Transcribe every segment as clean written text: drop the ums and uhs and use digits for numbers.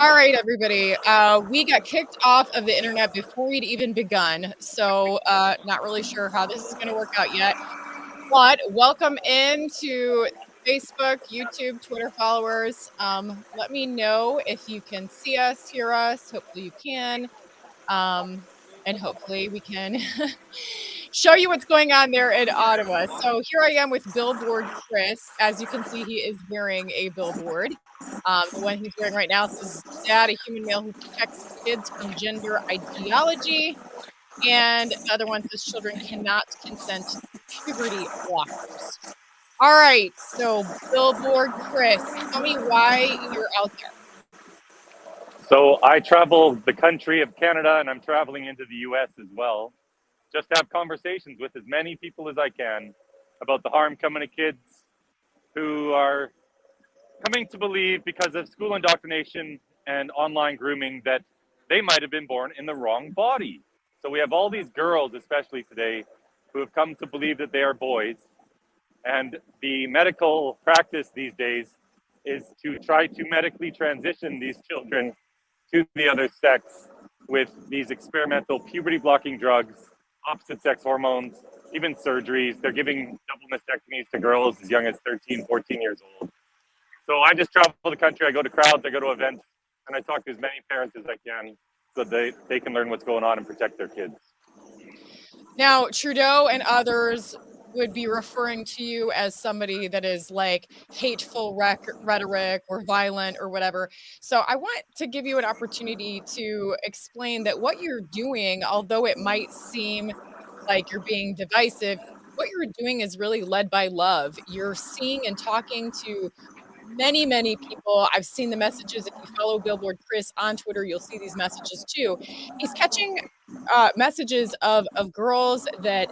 All right, everybody. We got kicked off of the internet before we'd even begun, so not really sure how this is going to work out yet. But welcome into Facebook, YouTube, Twitter followers. Let me know if you can see us, hear us. Hopefully, you can. And hopefully, we can show you what's going on there in Ottawa. So here I am with Billboard Chris. As you can see, he is wearing a billboard. The one he's wearing right now says, Dad, a human male who protects kids from gender ideology. And the other one says, children cannot consent to puberty blockers. All right. So, Billboard Chris, tell me why you're out there. So I travel the country of Canada, and I'm traveling into the US as well, just to have conversations with as many people as I can about the harm coming to kids who are coming to believe, because of school indoctrination and online grooming, that they might have been born in the wrong body. So we have all these girls, especially today, who have come to believe that they are boys. And the medical practice these days is to try to medically transition these children to the other sex with these experimental puberty blocking drugs, opposite sex hormones, even surgeries. They're giving double mastectomies to girls as young as 13, 14 years old. So I just travel the country. I go to crowds, I go to events, and I talk to as many parents as I can so they can learn what's going on and protect their kids. Now, Trudeau and others would be referring to you as somebody that is like hateful rhetoric or violent or whatever. So I want to give you an opportunity to explain that what you're doing, although it might seem like you're being divisive, what you're doing is really led by love. You're seeing and talking to many, many people. I've seen the messages. If you follow Billboard Chris on Twitter, you'll see these messages too. He's catching messages of girls that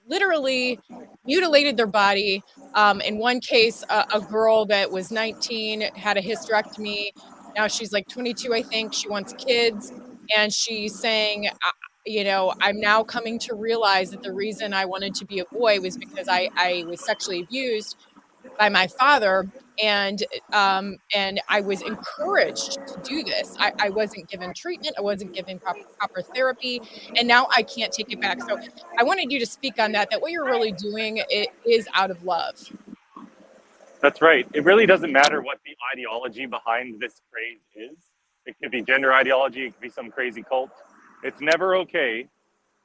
literally mutilated their body. In one case, a girl that was 19 had a hysterectomy. Now she's like 22, I think. She wants kids. And she's saying, I'm now coming to realize that the reason I wanted to be a boy was because I was sexually abused by my father. And I was encouraged to do this. I wasn't given treatment. I wasn't given proper therapy. And now I can't take it back. So I wanted you to speak on that what you're really doing is out of love. That's right. It really doesn't matter what the ideology behind this craze is. It could be gender ideology. It could be some crazy cult. It's never okay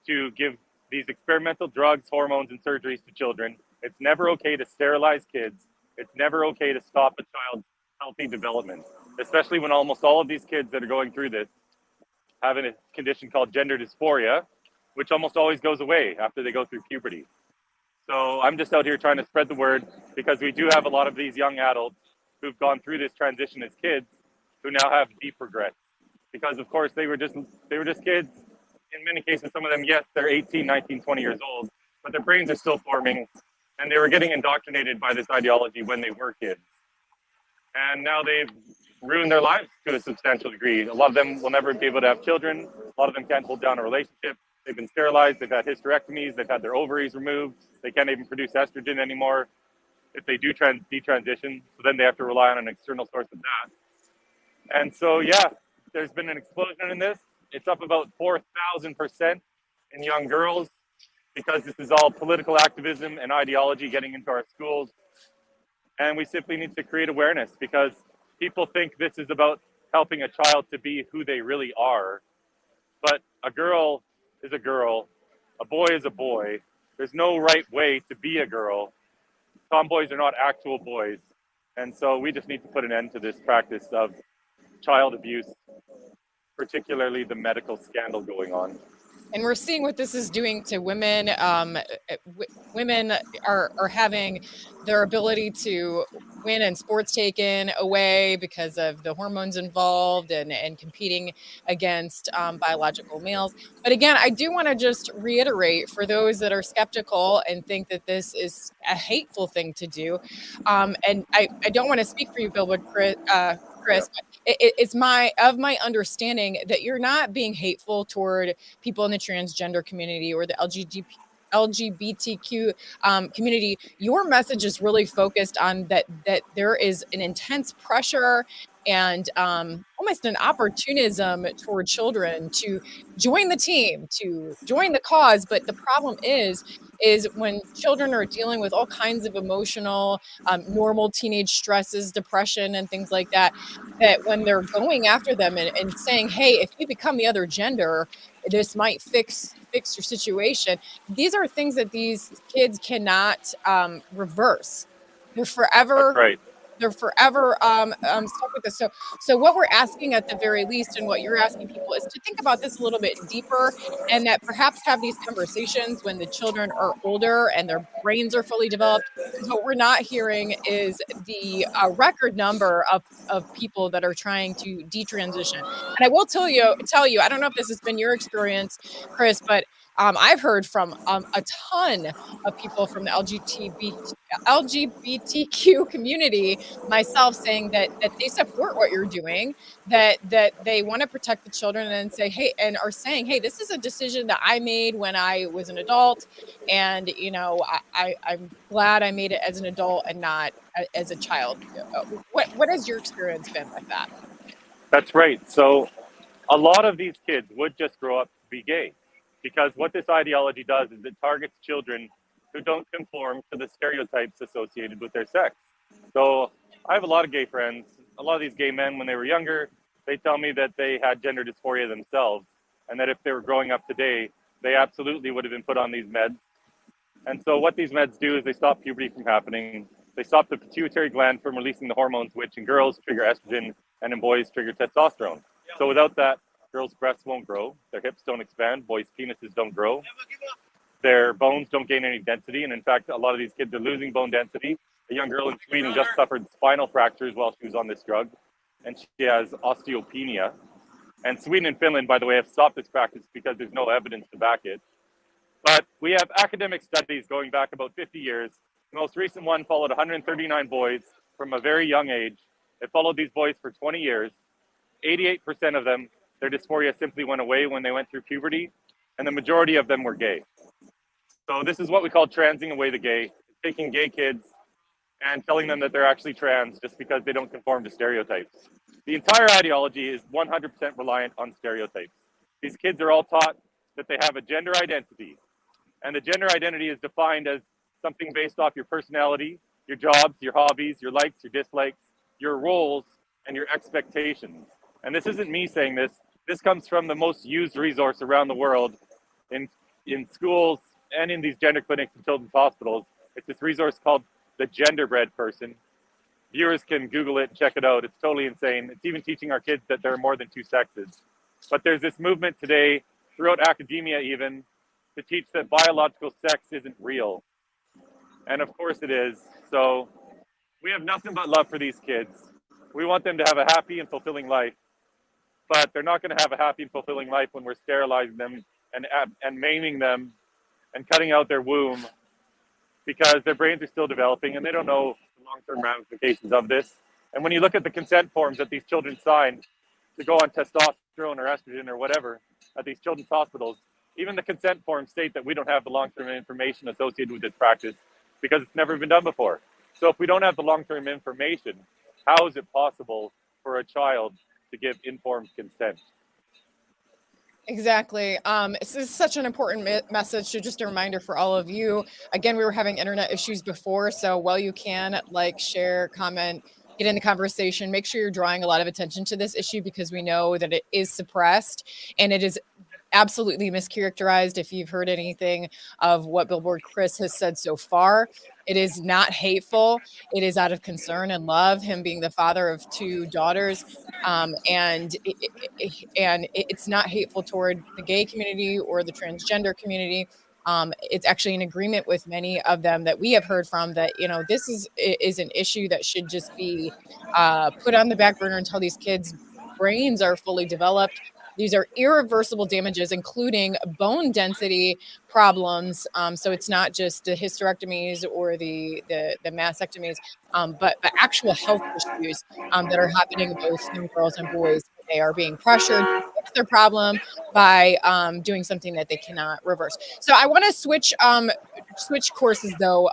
to give these experimental drugs, hormones, and surgeries to children. It's never okay to sterilize kids. It's never okay to stop a child's healthy development, especially when almost all of these kids that are going through this have a condition called gender dysphoria, which almost always goes away after they go through puberty. So I'm just out here trying to spread the word, because we do have a lot of these young adults who've gone through this transition as kids who now have deep regrets, because of course they were just kids. In many cases, some of them, yes, they're 18, 19, 20 years old, but their brains are still forming, and they were getting indoctrinated by this ideology when they were kids. And now they've ruined their lives to a substantial degree. A lot of them will never be able to have children. A lot of them can't hold down a relationship. They've been sterilized. They've had hysterectomies. They've had their ovaries removed. They can't even produce estrogen anymore if they do detransition. So then they have to rely on an external source of that. And so, yeah, there's been an explosion in this. It's up about 4,000% in young girls, because this is all political activism and ideology getting into our schools. And we simply need to create awareness, because people think this is about helping a child to be who they really are. But a girl is a girl. A boy is a boy. There's no right way to be a girl. Tomboys are not actual boys. And so we just need to put an end to this practice of child abuse, particularly the medical scandal going on. And we're seeing what this is doing to women. Women are having their ability to win in sports taken away because of the hormones involved and competing against biological males. But again, I do want to just reiterate for those that are skeptical and think that this is a hateful thing to do. And I don't want to speak for you, Billboard Chris, but it's my understanding that you're not being hateful toward people in the transgender community or the LGBTQ community, your message is really focused on that there is an intense pressure and almost an opportunism toward children to join the team, to join the cause. But the problem is when children are dealing with all kinds of emotional, normal teenage stresses, depression, and things like that, that when they're going after them and saying, hey, if you become the other gender, this might fix your situation. These are things that these kids cannot reverse. They're That's forever right. they're forever stuck with this. So what we're asking at the very least, and what you're asking people, is to think about this a little bit deeper, and that perhaps have these conversations when the children are older and their brains are fully developed. Because what we're not hearing is the record number of people that are trying to detransition. And I will tell you, I don't know if this has been your experience, Chris, but I've heard from a ton of people from the LGBTQ community, myself, saying that they support what you're doing, that they want to protect the children, and say, hey, and are saying, hey, this is a decision that I made when I was an adult, and I'm glad I made it as an adult and not as a child. What has your experience been with that? That's right. So a lot of these kids would just grow up to be gay because what this ideology does is it targets children who don't conform to the stereotypes associated with their sex. So I have a lot of gay friends. A lot of these gay men, when they were younger, they tell me that they had gender dysphoria themselves and that if they were growing up today, they absolutely would have been put on these meds. And so what these meds do is they stop puberty from happening. They stop the pituitary gland from releasing the hormones, which in girls trigger estrogen and in boys trigger testosterone. So without that, girls' breasts won't grow, their hips don't expand, boys' penises don't grow, their bones don't gain any density. And in fact, a lot of these kids are losing bone density. A young girl in Sweden just suffered spinal fractures while she was on this drug, and she has osteopenia. And Sweden and Finland, by the way, have stopped this practice because there's no evidence to back it. But we have academic studies going back about 50 years. The most recent one followed 139 boys from a very young age. It followed these boys for 20 years. 88% of them, their dysphoria simply went away when they went through puberty, and the majority of them were gay. So this is what we call transing away the gay, taking gay kids and telling them that they're actually trans just because they don't conform to stereotypes. The entire ideology is 100% reliant on stereotypes. These kids are all taught that they have a gender identity, and the gender identity is defined as something based off your personality, your jobs, your hobbies, your likes, your dislikes, your roles, and your expectations. And this isn't me saying this. This comes from the most used resource around the world in schools and in these gender clinics and children's hospitals. It's this resource called the genderbread person. Viewers can Google it and check it out. It's totally insane. It's even teaching our kids that there are more than two sexes. But there's this movement today, throughout academia even, to teach that biological sex isn't real. And of course it is. So we have nothing but love for these kids. We want them to have a happy and fulfilling life. But they're not going to have a happy and fulfilling life when we're sterilizing them and maiming them and cutting out their womb, because their brains are still developing and they don't know the long-term ramifications of this. And when you look at the consent forms that these children sign to go on testosterone or estrogen or whatever at these children's hospitals, even the consent forms state that we don't have the long-term information associated with this practice because it's never been done before. So if we don't have the long-term information, how is it possible for a child to give informed consent? Exactly. This is such an important message. So just a reminder for all of you. Again, we were having internet issues before, so while you can, like, share, comment, get in the conversation, make sure you're drawing a lot of attention to this issue, because we know that it is suppressed and it is absolutely mischaracterized. If you've heard anything of what Billboard Chris has said so far, it is not hateful. It is out of concern and love, him being the father of two daughters. It's not hateful toward the gay community or the transgender community. It's actually in agreement with many of them that we have heard from, that, this is an issue that should just be put on the back burner until these kids' brains are fully developed. These are irreversible damages, including bone density problems. So it's not just the hysterectomies or the mastectomies, but actual health issues that are happening both in girls and boys. They are being pressured fix their problem by doing something that they cannot reverse. So I want to switch courses though.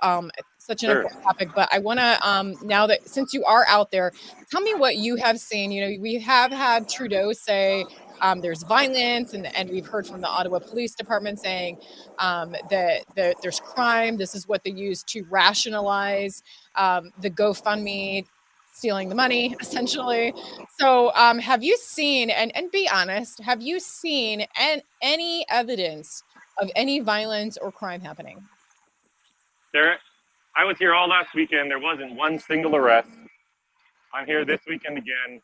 Such an Sure. important topic, but I want to now that since you are out there, tell me what you have seen. You know, we have had Trudeau say there's violence, and we've heard from the Ottawa Police Department saying that there's crime. This is what they use to rationalize the GoFundMe stealing the money, essentially. So have you seen, and be honest, have you seen any evidence of any violence or crime happening? I was here all last weekend. There wasn't one single arrest. I'm here this weekend again.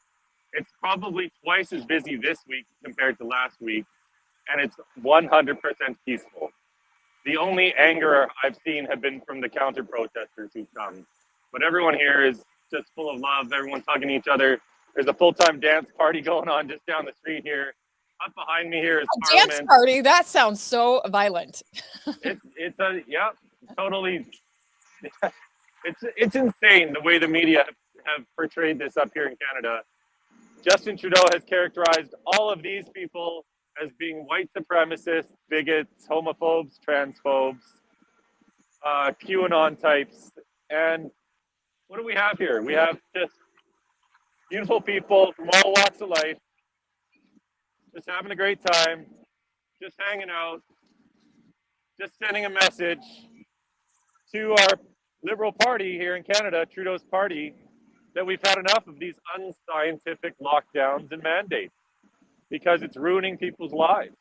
It's probably twice as busy this week compared to last week, and it's 100% peaceful. The only anger I've seen have been from the counter protesters who've come. But everyone here is just full of love. Everyone's hugging each other. There's a full-time dance party going on just down the street here. Up behind me here is a dance party. That sounds so violent. Totally. It's insane the way the media have portrayed this up here in Canada. Justin Trudeau has characterized all of these people as being white supremacists, bigots, homophobes, transphobes, QAnon types. And what do we have here? We have just beautiful people from all walks of life, just having a great time, just hanging out, just sending a message to our Liberal Party here in Canada, Trudeau's party, that we've had enough of these unscientific lockdowns and mandates because it's ruining people's lives.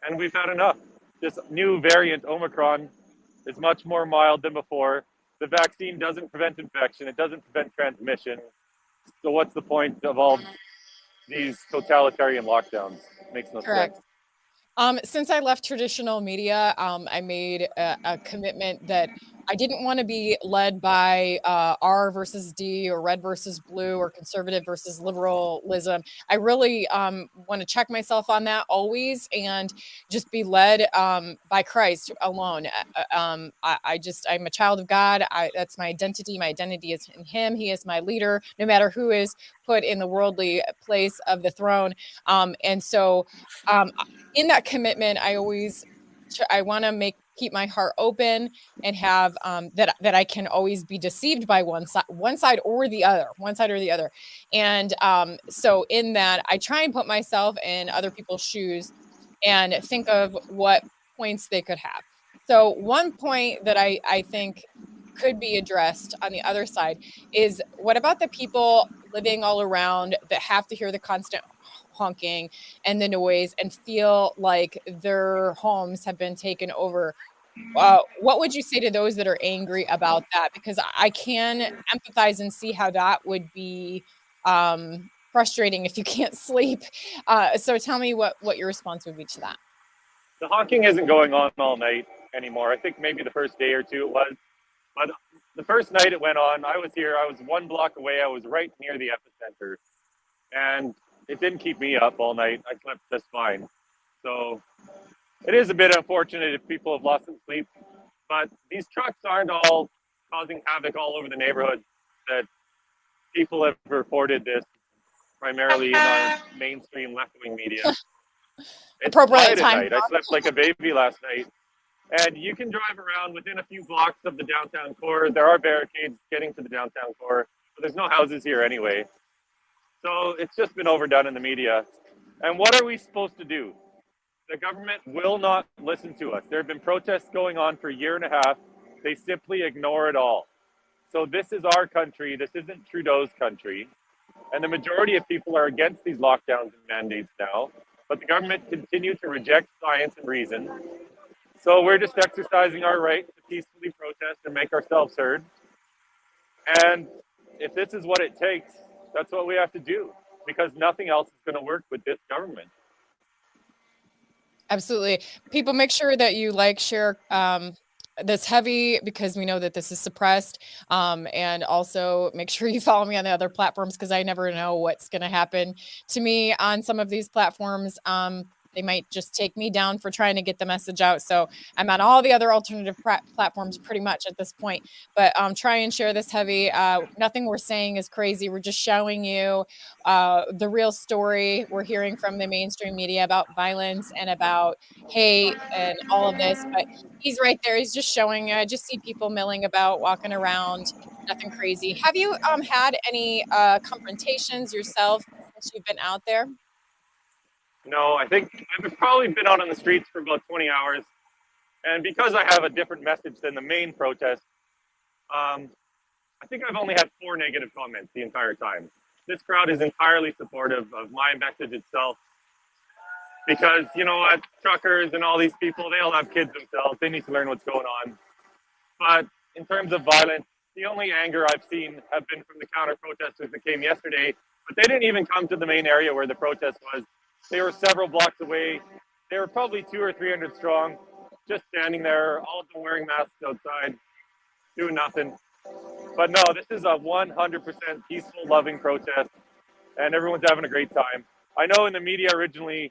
And we've had enough. This new variant, Omicron, is much more mild than before. The vaccine doesn't prevent infection. It doesn't prevent transmission. So what's the point of all these totalitarian lockdowns? It makes no sense. Since I left traditional media, I made a commitment that I didn't want to be led by R versus D or red versus blue or conservative versus liberalism. I really want to check myself on that always and just be led by Christ alone. I'm a child of God. That's my identity. My identity is in Him. He is my leader, no matter who is put in the worldly place of the throne. And so in that commitment, I want to keep my heart open and have that I can always be deceived by one side or the other. And so in that, I try and put myself in other people's shoes and think of what points they could have. So one point that I think could be addressed on the other side is, what about the people living all around that have to hear the constant honking and the noise and feel like their homes have been taken over? What would you say to those that are angry about that? Because I can empathize and see how that would be frustrating if you can't sleep. So tell me what your response would be to that. The honking isn't going on all night anymore. I think maybe the first day or two it was. But the first night it went on, I was here. I was 1 block away. I was right near the epicenter. And it didn't keep me up all night. I slept just fine. So it is a bit unfortunate if people have lost some sleep. But these trucks aren't all causing havoc all over the neighborhood. That people have reported this primarily in our mainstream left-wing media. It's quiet at night. I slept like a baby last night. And you can drive around within a few blocks of the downtown core. There are barricades getting to the downtown core, but there's no houses here anyway. So it's just been overdone in the media. And what are we supposed to do? The government will not listen to us. There have been protests going on for a year and a half. They simply ignore it all. So this is our country. This isn't Trudeau's country. And the majority of people are against these lockdowns and mandates now. But the government continues to reject science and reason. So we're just exercising our right to peacefully protest and make ourselves heard. And if this is what it takes, that's what we have to do, because nothing else is going to work with this government. Absolutely. People, make sure that you share this heavy, because we know that this is suppressed. And also make sure you follow me on the other platforms, because I never know what's going to happen to me on some of these platforms. they might just take me down for trying to get the message out. So I'm on all the other alternative platforms pretty much at this point. But try and share this heavy. Nothing we're saying is crazy. We're just showing you the real story. We're hearing from the mainstream media about violence and about hate and all of this. But he's right there. He's just showing. I just see people milling about, walking around. Nothing crazy. Have you had any confrontations yourself since you've been out there? No, I think I've probably been out on the streets for about 20 hours. And because I have a different message than the main protest, I think I've only had 4 negative comments the entire time. This crowd is entirely supportive of my message itself. Because, you know what, truckers and all these people, they all have kids themselves. They need to learn what's going on. But in terms of violence, the only anger I've seen have been from the counter protesters that came yesterday. But they didn't even come to the main area where the protest was. They were several blocks away. They were probably 200 or 300 strong, just standing there, all of them wearing masks outside, doing nothing. But no, this is a 100% peaceful, loving protest, and everyone's having a great time. I know in the media originally,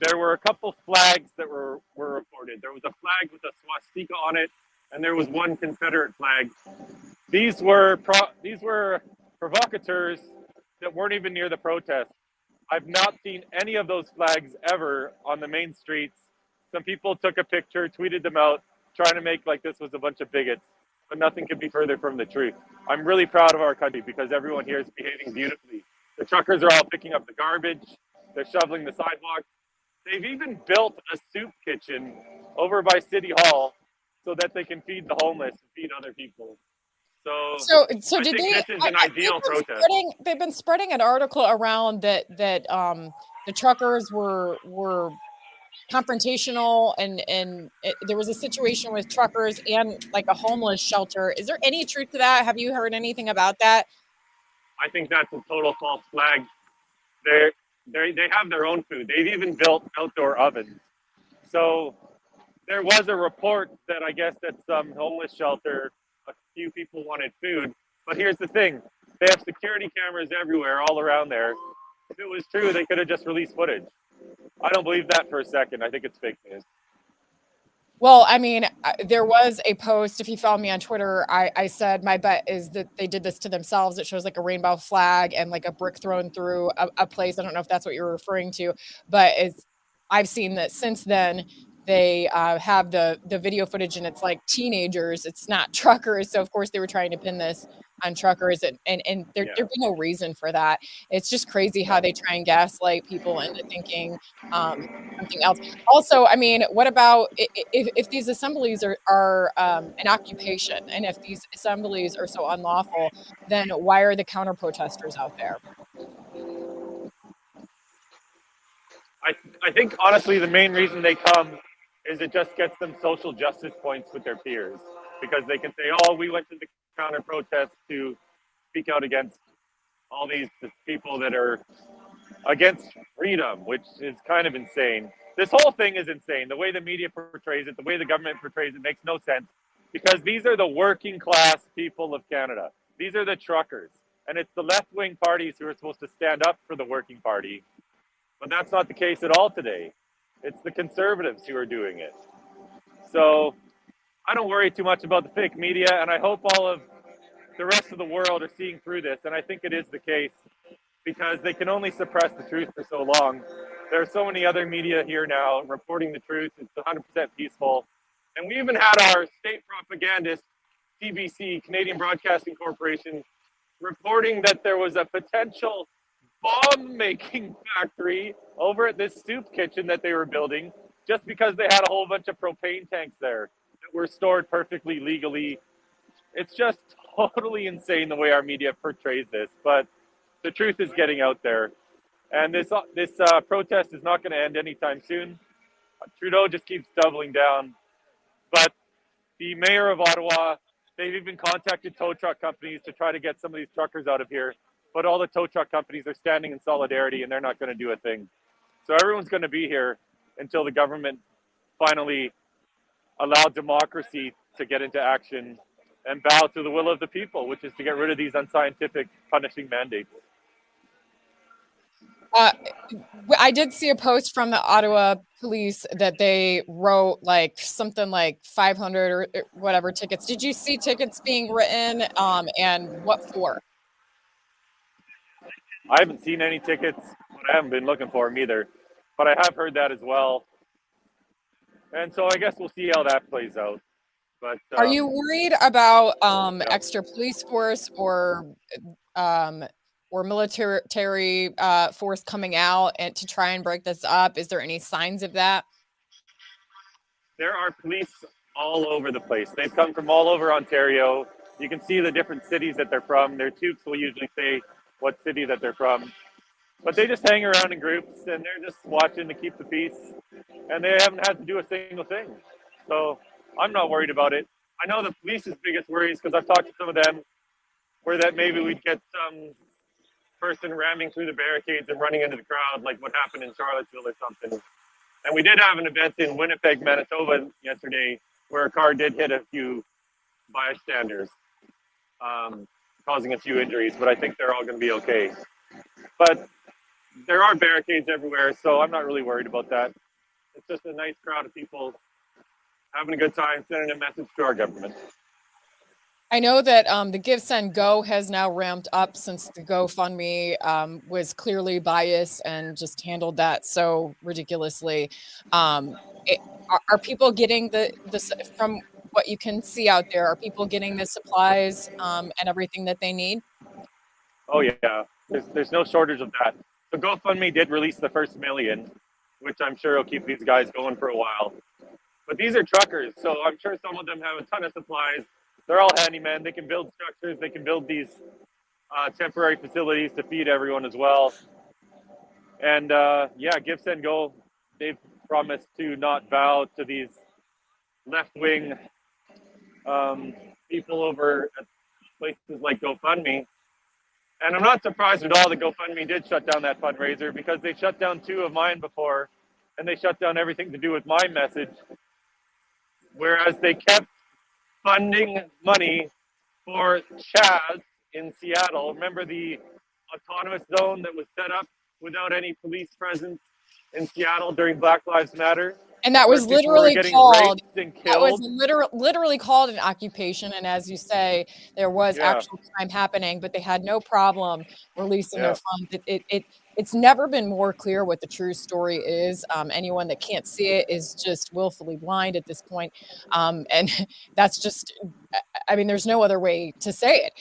there were a couple flags that were reported. There was a flag with a swastika on it, and there was one Confederate flag. These were provocateurs that weren't even near the protest. I've not seen any of those flags ever on the main streets. Some people took a picture, tweeted them out, trying to make like this was a bunch of bigots, but nothing could be further from the truth. I'm really proud of our country because everyone here is behaving beautifully. The truckers are all picking up the garbage. They're shoveling the sidewalks. They've even built a soup kitchen over by City Hall so that they can feed the homeless and feed other people. So I did think they? this is an ideal protest. They've been spreading an article around that the truckers were confrontational and there was a situation with truckers and like a homeless shelter. Is there any truth to that? Have you heard anything about that? I think that's a total false flag. They have their own food. They've even built outdoor ovens. So there was a report that I guess at some homeless shelter, a few people wanted food. But here's the thing. They have security cameras everywhere, all around there. If it was true, they could have just released footage. I don't believe that for a second. I think it's fake news. Well, I mean, there was a post. If you follow me on Twitter, I said my bet is that they did this to themselves. It shows like a rainbow flag and like a brick thrown through a place. I don't know if that's what you're referring to, but I've seen that since then. They have the video footage and it's like teenagers. It's not truckers. So of course they were trying to pin this on truckers and there'd be no reason for that. It's just crazy how they try and gaslight people into thinking something else. Also, I mean, what about if these assemblies are an occupation and if these assemblies are so unlawful, then why are the counter protesters out there? I think honestly the main reason they come is it just gets them social justice points with their peers because they can say, oh, we went to the counter protest to speak out against all these people that are against freedom, which is kind of insane. This whole thing is insane. The way the media portrays it, the way the government portrays it makes no sense because these are the working class people of Canada. These are the truckers. And it's the left-wing parties who are supposed to stand up for the working party. But that's not the case at all today. It's the conservatives who are doing it. So I don't worry too much about the fake media, and I hope all of the rest of the world are seeing through this, and I think it is the case because they can only suppress the truth for so long. There are so many other media here now reporting the truth. It's 100% peaceful. And we even had our state propagandist, CBC, Canadian Broadcasting Corporation, reporting that there was a potential bomb-making factory over at this soup kitchen that they were building just because they had a whole bunch of propane tanks there that were stored perfectly legally. It's just totally insane the way our media portrays this, but the truth is getting out there. And this protest is not going to end anytime soon. Trudeau just keeps doubling down. But the mayor of Ottawa, they've even contacted tow truck companies to try to get some of these truckers out of here. But all the tow truck companies are standing in solidarity and they're not going to do a thing. So everyone's going to be here until the government finally allow democracy to get into action and bow to the will of the people, which is to get rid of these unscientific punishing mandates. Uh, I did see a post from the Ottawa police that they wrote like something like 500 or whatever tickets. Did you see tickets being written? And what for? I haven't seen any tickets, but I haven't been looking for them either. But I have heard that as well, and so I guess we'll see how that plays out. But Are you worried about yeah. extra police force um, or military force coming out and to try and break this up? Is there any signs of that? There are police all over the place. They've come from all over Ontario. You can see the different cities that they're from. Their toques will usually say what city that they're from. But they just hang around in groups and they're just watching to keep the peace. And they haven't had to do a single thing. So I'm not worried about it. I know the police's biggest worries, because I've talked to some of them, were that maybe we'd get some person ramming through the barricades and running into the crowd like what happened in Charlottesville or something. And we did have an event in Winnipeg, Manitoba yesterday where a car did hit a few bystanders, causing a few injuries, but I think they're all going to be okay. But there are barricades everywhere, so I'm not really worried about that. It's just a nice crowd of people having a good time, sending a message to our government. I know that the Give, Send, Go has now ramped up since the GoFundMe was clearly biased and just handled that so ridiculously. Are people getting the from what you can see out there? Are people getting the supplies and everything that they need? Oh yeah, there's no shortage of that. So GoFundMe did release the first million, which I'm sure will keep these guys going for a while. But these are truckers, so I'm sure some of them have a ton of supplies. They're all handymen. They can build structures. They can build these temporary facilities to feed everyone as well. And yeah, Give, Send, Go, they've promised to not bow to these left-wing people over at places like GoFundMe. And I'm not surprised at all that GoFundMe did shut down that fundraiser, because they shut down 2 of mine before, and they shut down everything to do with my message. Whereas they kept funding money for Chaz in Seattle. Remember the autonomous zone that was set up without any police presence in Seattle during Black Lives Matter? And that was literally called, that was literally called an occupation. And as you say, there was actual crime happening, but they had no problem releasing their funds. It's never been more clear what the true story is. Anyone that can't see it is just willfully blind at this point. And that's just, I mean, there's no other way to say it.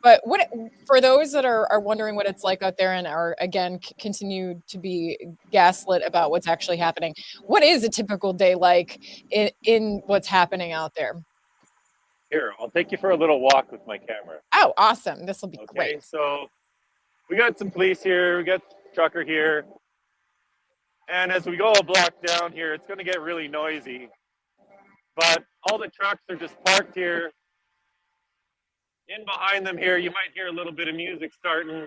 But what, for those that are wondering what it's like out there and are, again, continue to be gaslit about what's actually happening, what is a typical day like in what's happening out there? Here, I'll take you for a little walk with my camera. Oh, awesome. This will be great. So we got some police here. We got trucker here. And as we go a block down here, it's going to get really noisy. But all the trucks are just parked here. In behind them here, you might hear a little bit of music starting.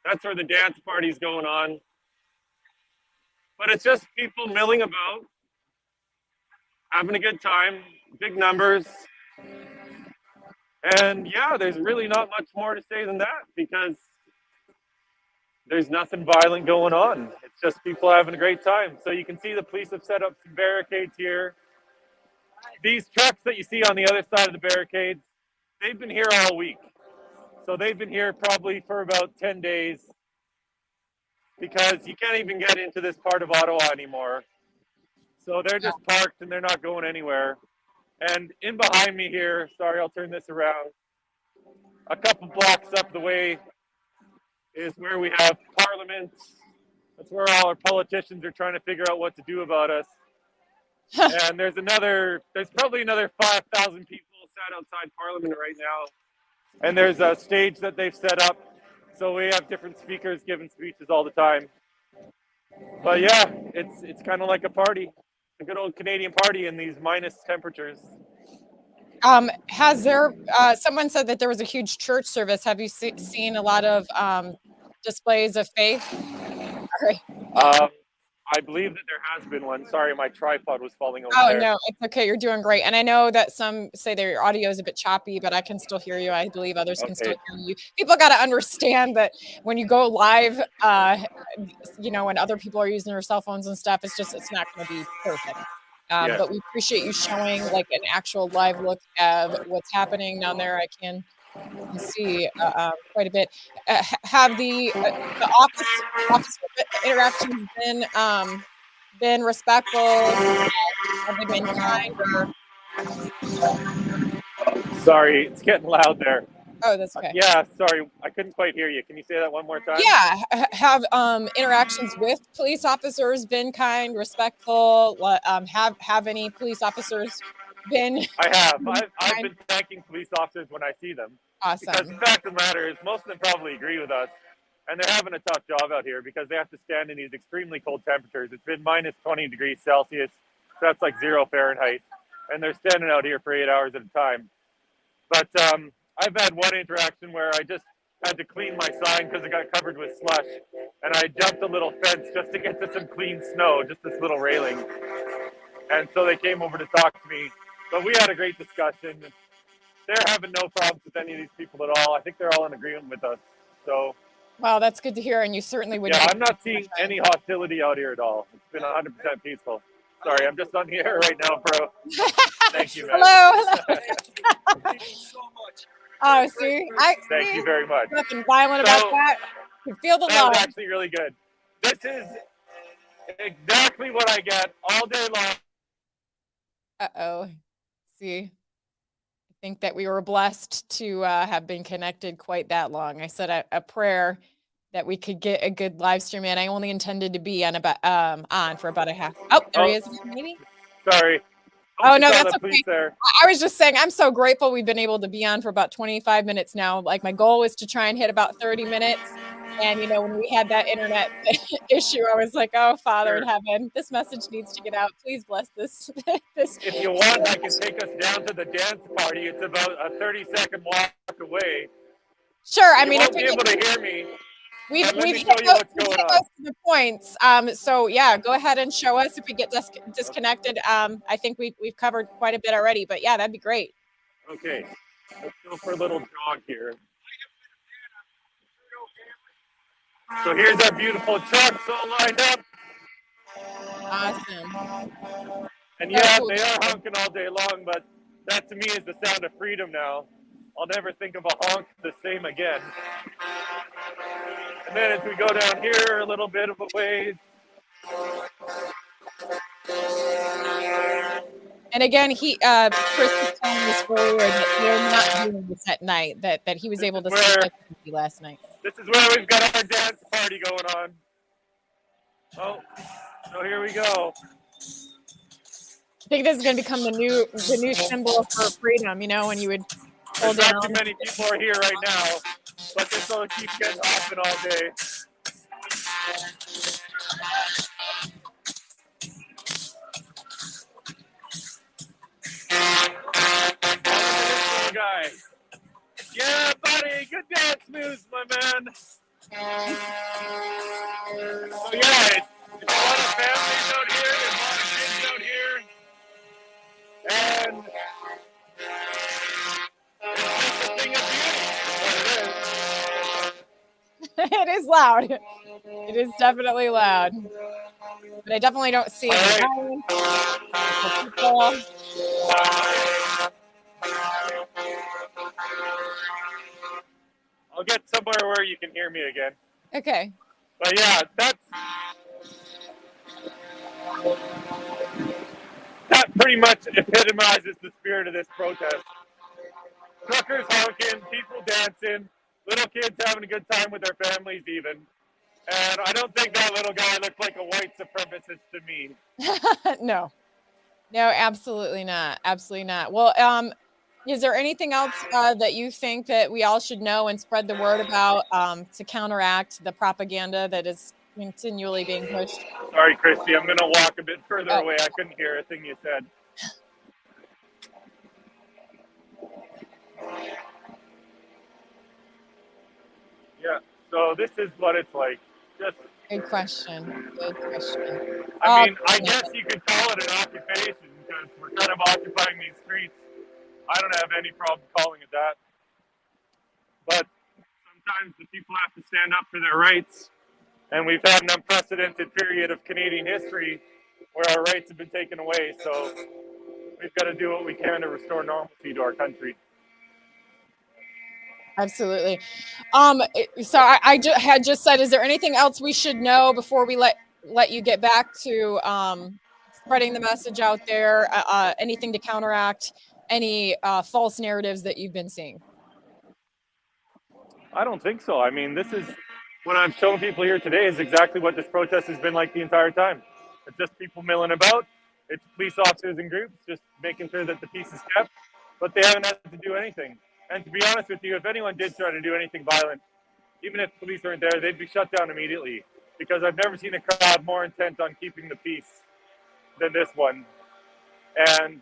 That's where the dance party's going on. But it's just people milling about, having a good time, big numbers. And yeah, there's really not much more to say than that, because there's nothing violent going on. It's just people having a great time. So you can see the police have set up some barricades here. These trucks that you see on the other side of the barricades, they've been here all week. So they've been here probably for about 10 days, because you can't even get into this part of Ottawa anymore. So they're just parked and they're not going anywhere. And in behind me here, sorry, I'll turn this around, a couple blocks up the way is where we have Parliament. That's where all our politicians are trying to figure out what to do about us. And there's probably another 5,000 people sat outside Parliament right now. And there's a stage that they've set up. So we have different speakers giving speeches all the time. But yeah, it's kind of like a party, a good old Canadian party in these minus temperatures. Has there, someone said that there was a huge church service. Have you seen a lot of displays of faith? All right. I believe that there has been one. Sorry, my tripod was falling over Oh, there. no, it's okay. You're doing great. And I know that some say their audio is a bit choppy, but I can still hear you. I believe others can still Okay. hear you. People got to understand that when you go live, when other people are using their cell phones and stuff, it's not going to be perfect. Yes. But we appreciate you showing like an actual live look of what's happening down there. I can see quite a bit. Have the officer interactions been respectful? Have they been kind or? Sorry, it's getting loud there. Oh, that's okay. Yeah, sorry, I couldn't quite hear you. Can you say that one more time? Yeah, have interactions with police officers been kind, respectful? Have any police officers been I have. I've kind? been thanking police officers when I see them, because the Awesome. fact of the matter is most of them probably agree with us, and they're having a tough job out here because they have to stand in these extremely cold temperatures. It's been minus 20 degrees Celsius, so that's like 0 Fahrenheit, and they're standing out here for 8 hours at a time. But I've had one interaction where I just had to clean my sign because it got covered with slush, and I jumped a little fence just to get to some clean snow, just this little railing. And so they came over to talk to me. But we had a great discussion. They're having no problems with any of these people at all. I think they're all in agreement with us. So, Well, that's good to hear, and you certainly wouldn't yeah, get I'm not seeing any hostility out here at all. It's been 100% peaceful. Sorry, I'm just on the air right now, bro. Thank you, man. Hello. Thank you so much. Oh, see, Thank you very much. nothing violent about that. You feel the That was love. actually really good. This is exactly what I get all day long. Uh-oh. See, I think that we were blessed to have been connected quite that long. I said a prayer that we could get a good live stream in. I only intended to be on for about a half. Oh, there he is, maybe. Sorry. Oh no, Saw that's the police okay. there. I was just saying, I'm so grateful we've been able to be on for about 25 minutes now. Like my goal was to try and hit about 30 minutes. And when we had that internet issue, I was like, "Oh, Father in heaven, this message needs to get out. Please bless this." this. If you want, I can take us down to the dance party. It's about a 30-second walk away. Sure. I You mean, won't be able to hear me. we've Let me hit show you those, what's going on. most of the points. So yeah, go ahead and show us if we get disconnected. I think we've covered quite a bit already, but yeah, that'd be great. Okay, let's go for a little jog here. So here's our beautiful trucks all lined up. Awesome. And So yeah, cool. they are honking all day long, but that to me is the sound of freedom now. I'll never think of a honk the same again. And then as we go down here a little bit of a ways. And again, Chris was telling us earlier that they're not doing this at night. That he was able to sleep like a baby last night. This is where we've got our dance party going on. Oh, so here we go. I think this is going to become the new symbol for freedom. When you would pull There's down. not too many people are here right now, but this will keep getting hopping all day. Guy. Yeah, buddy, good dance moves, my man. So yeah, it's a lot of families out here, there's a lot of kids out here, and it's just a thing of beauty. It is loud. It is definitely loud. But I definitely don't see any violence. People. I'll get somewhere where you can hear me again. Okay. But yeah, that pretty much epitomizes the spirit of this protest. Truckers honking, people dancing, little kids having a good time with their families even. And I don't think that little guy looked like a white supremacist to me. No, absolutely not. Absolutely not. Well, is there anything else that you think that we all should know and spread the word about to counteract the propaganda that is continually being pushed? Sorry, Christy, I'm going to walk a bit further away. I couldn't hear a thing you said. Yeah, so this is what it's like. Just Good question. Good question. I mean, I guess you could call it an occupation because we're kind of occupying these streets. I don't have any problem calling it that. But sometimes the people have to stand up for their rights. And we've had an unprecedented period of Canadian history where our rights have been taken away. So we've got to do what we can to restore normalcy to our country. Absolutely. So I had just said, is there anything else we should know before we let you get back to spreading the message out there? Anything to counteract any false narratives that you've been seeing? I don't think so. I mean, this is what I'm showing people here today is exactly what this protest has been like the entire time. It's just people milling about. It's police officers and groups just making sure that the peace is kept, but they haven't had to do anything. And to be honest with you, if anyone did try to do anything violent, even if police weren't there, they'd be shut down immediately. Because I've never seen a crowd more intent on keeping the peace than this one. And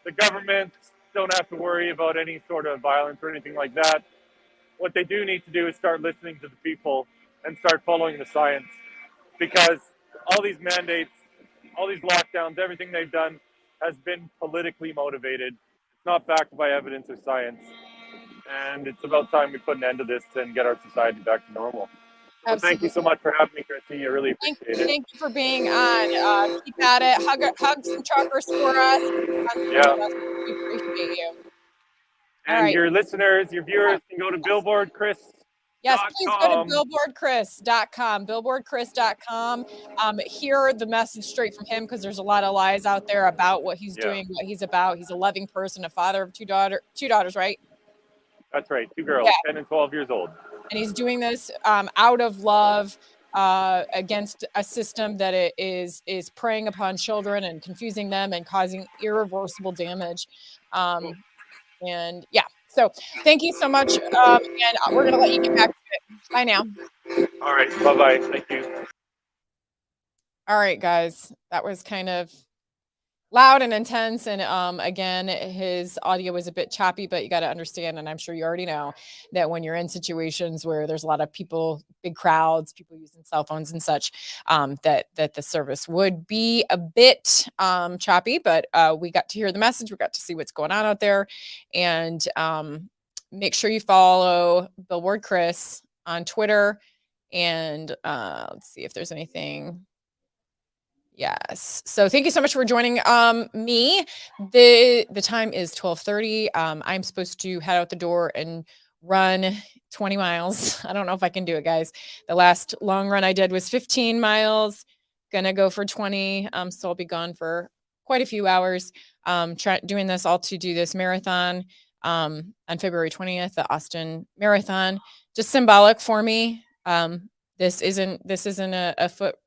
the government don't have to worry about any sort of violence or anything like that. What they do need to do is start listening to the people and start following the science. Because all these mandates, all these lockdowns, everything they've done has been politically motivated. It's not backed by evidence or science. And it's about time we put an end to this and get our society back to normal. Well, thank you so much for having me, Christy. I really appreciate it. Thank you for being on. Keep at it. Hug some truckers for us. Yeah. We appreciate you. And your listeners, your viewers can go to Billboard, Chris. Yes, please go to billboardchris.com, billboardchris.com. Hear the message straight from him because there's a lot of lies out there about what he's doing, what he's about. He's a loving person, a father of two daughters, right? That's right. 2 girls, 10 and 12 years old. And he's doing this out of love against a system that is preying upon children and confusing them and causing irreversible damage. And yeah, so thank you so much. And we're going to let you get back to it. Bye now. All right. Bye-bye. Thank you. All right, guys. That was kind of loud and intense. And again, his audio was a bit choppy, but you got to understand, and I'm sure you already know, that when you're in situations where there's a lot of people, big crowds, people using cell phones and such, that the service would be a bit choppy, but we got to hear the message. We got to see what's going on out there. And make sure you follow Billboard Chris on Twitter. And let's see if there's anything. Yes. So thank you so much for joining me. The time is 12:30. I'm supposed to head out the door and run 20 miles. I don't know if I can do it, guys. The last long run I did was 15 miles. Gonna go for 20. So I'll be gone for quite a few hours. Doing this all to do this marathon on February 20th, the Austin Marathon. Just symbolic for me. This isn't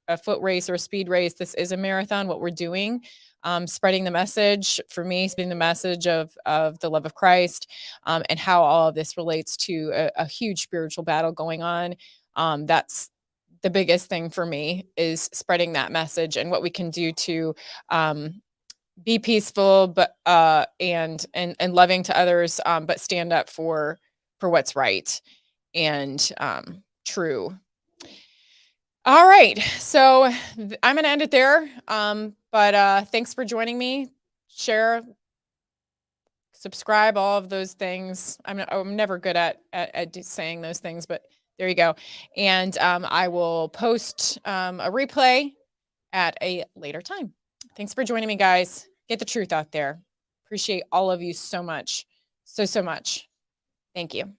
a foot race or a speed race. This is a marathon. What we're doing, spreading the message, for me, spreading the message of the love of Christ, and how all of this relates to a huge spiritual battle going on. That's the biggest thing for me, is spreading that message and what we can do to be peaceful, but and loving to others, but stand up for what's right and true. All right. So I'm going to end it there. But thanks for joining me. Share, subscribe, all of those things. I'm never good at saying those things, but there you go. And I will post a replay at a later time. Thanks for joining me, guys. Get the truth out there. Appreciate all of you so much. So much. Thank you.